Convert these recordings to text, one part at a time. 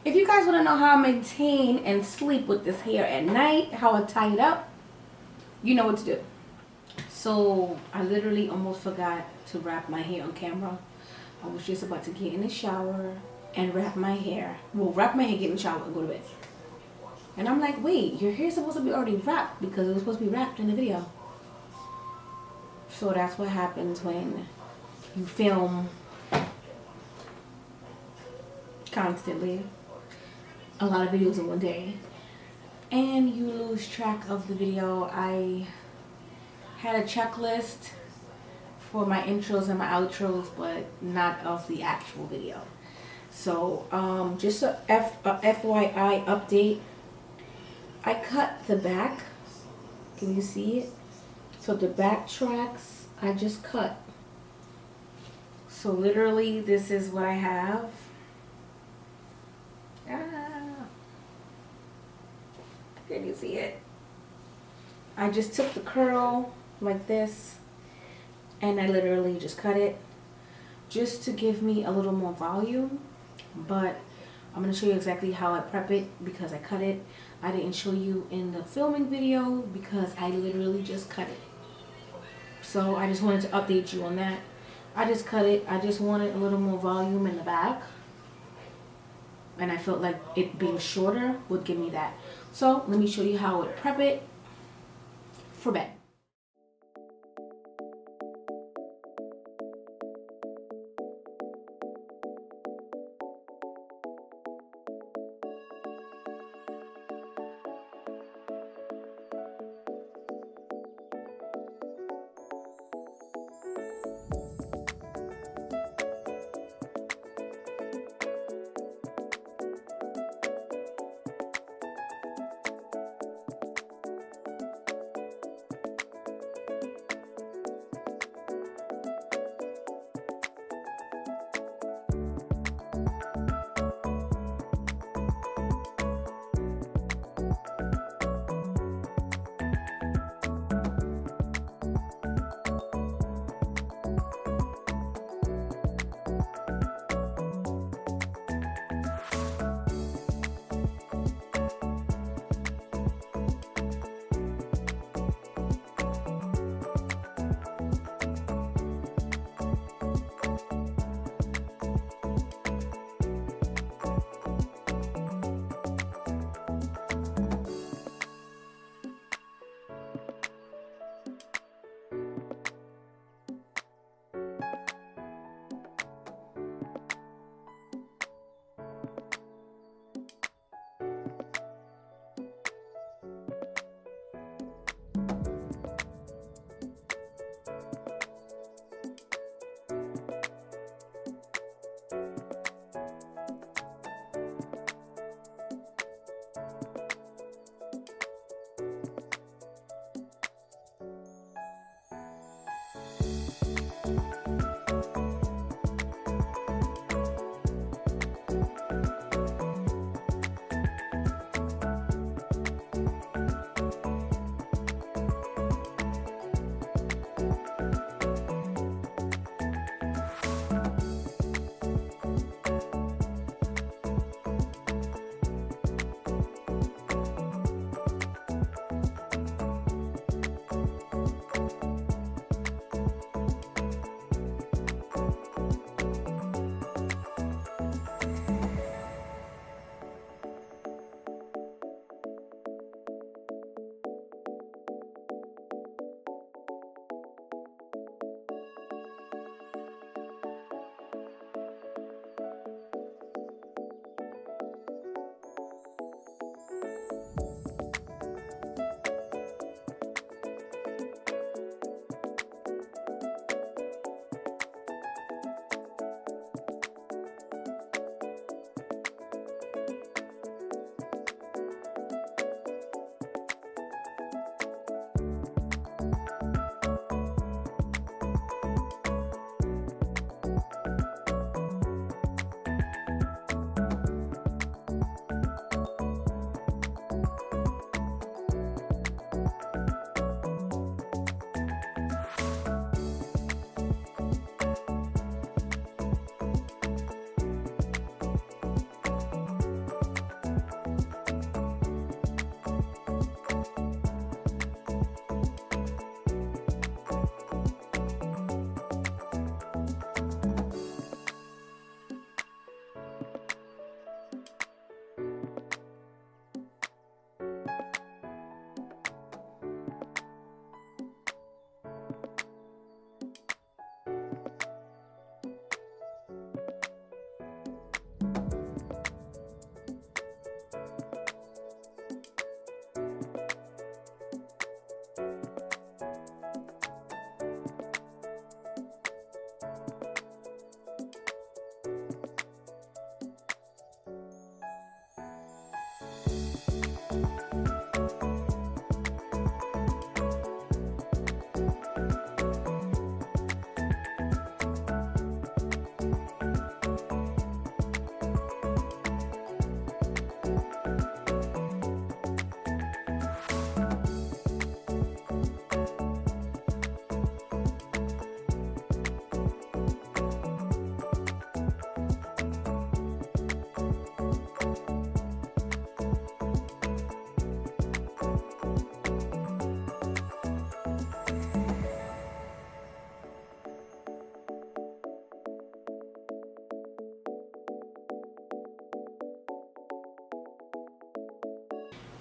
If you guys want to know how I maintain and sleep with this hair at night, how I tie it up, you know what to do. So I literally almost forgot to wrap my hair on camera. I was just about to get in the shower and wrap my hair. Well, wrap my hair, get in the shower, and go to bed. And I'm like, wait, your hair's supposed to be already wrapped because it was supposed to be wrapped in the video. So that's what happens when you film constantly a lot of videos in one day and you lose track of the video. I had a checklist for my intros and my outros, but not of the actual video. So just a FYI update, I cut the back. Can you see it? So the back tracks I just cut. So literally this is what I have. Can you see it? I just took the curl like this and I literally just cut it just to give me a little more volume. But I'm going to show you exactly how I prep it because I cut it. I didn't show you in the filming video because I literally just cut it. So I just wanted to update you on that. I just cut it. I just wanted a little more volume in the back. And I felt like it being shorter would give me that. So let me show you how I would prep it for bed.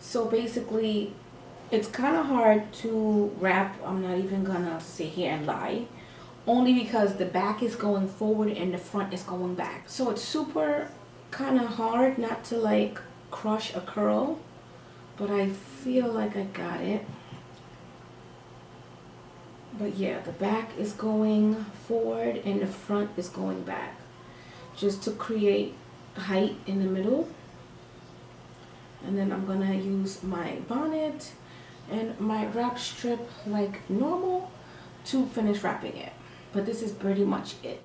So basically, it's kind of hard to wrap. I'm not even gonna sit here and lie. Only because the back is going forward and the front is going back. So it's super kind of hard not to like crush a curl. But I feel like I got it. But yeah, the back is going forward and the front is going back. Just to create height in the middle. And then I'm gonna use my bonnet and my wrap strip like normal to finish wrapping it. But this is pretty much it.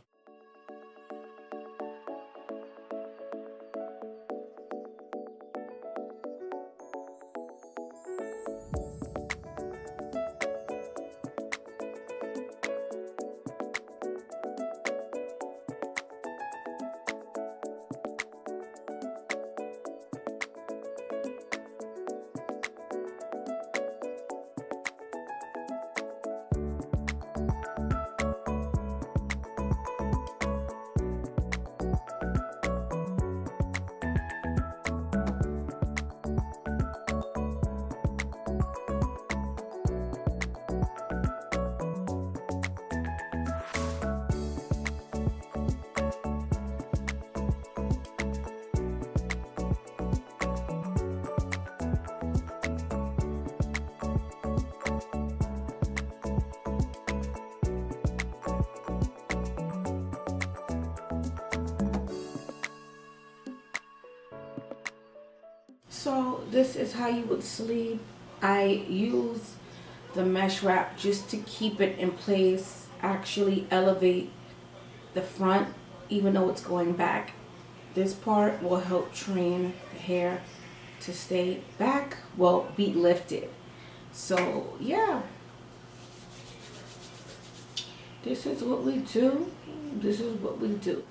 So this is how you would sleep. I use the mesh wrap just to keep it in place, actually elevate the front even though it's going back. This part will help train the hair to stay back, well, be lifted. So yeah, this is what we do. This is what we do.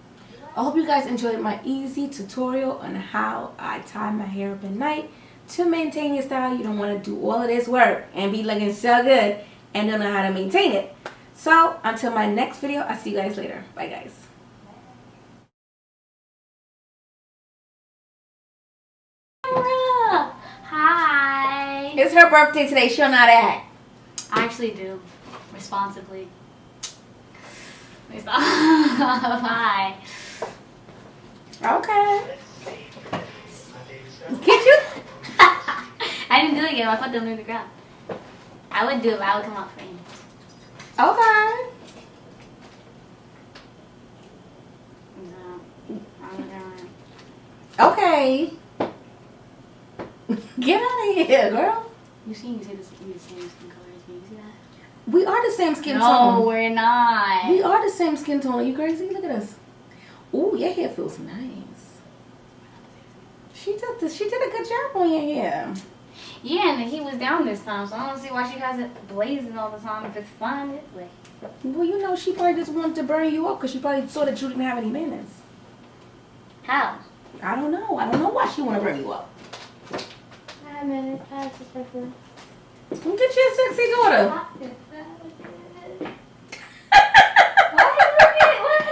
I hope you guys enjoyed my easy tutorial on how I tie my hair up at night to maintain your style. You don't want to do all of this work and be looking so good and don't know how to maintain it. So until my next video, I'll see you guys later. Bye guys. Hi. It's her birthday today. She don't know how to act. I actually do. Responsibly. Hi. Okay. Get you? I didn't do it yet. My foot didn't leave the ground. I would do it, but I would come out frame. Okay. No. Okay. Get out of here, girl. You say the same skin color as me. You see that? We are the same skin No, tone. we're not. We are the same skin tone. Are you crazy? Look at us. Ooh, your hair feels nice. She did a good job on your hair. Yeah, and the heat was down this time, so I don't see why she has it blazing all the time if it's fine this way. Well, you know, she probably just wanted to burn you up because she probably saw that you didn't have any manners. How? I don't know. I don't know why she want to burn you up. I have manners. I have suspicion. Well, get your sexy daughter. What are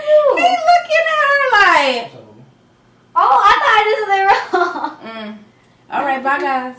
you? He looking at her like. Oh, I thought I did something wrong. All right, bye guys.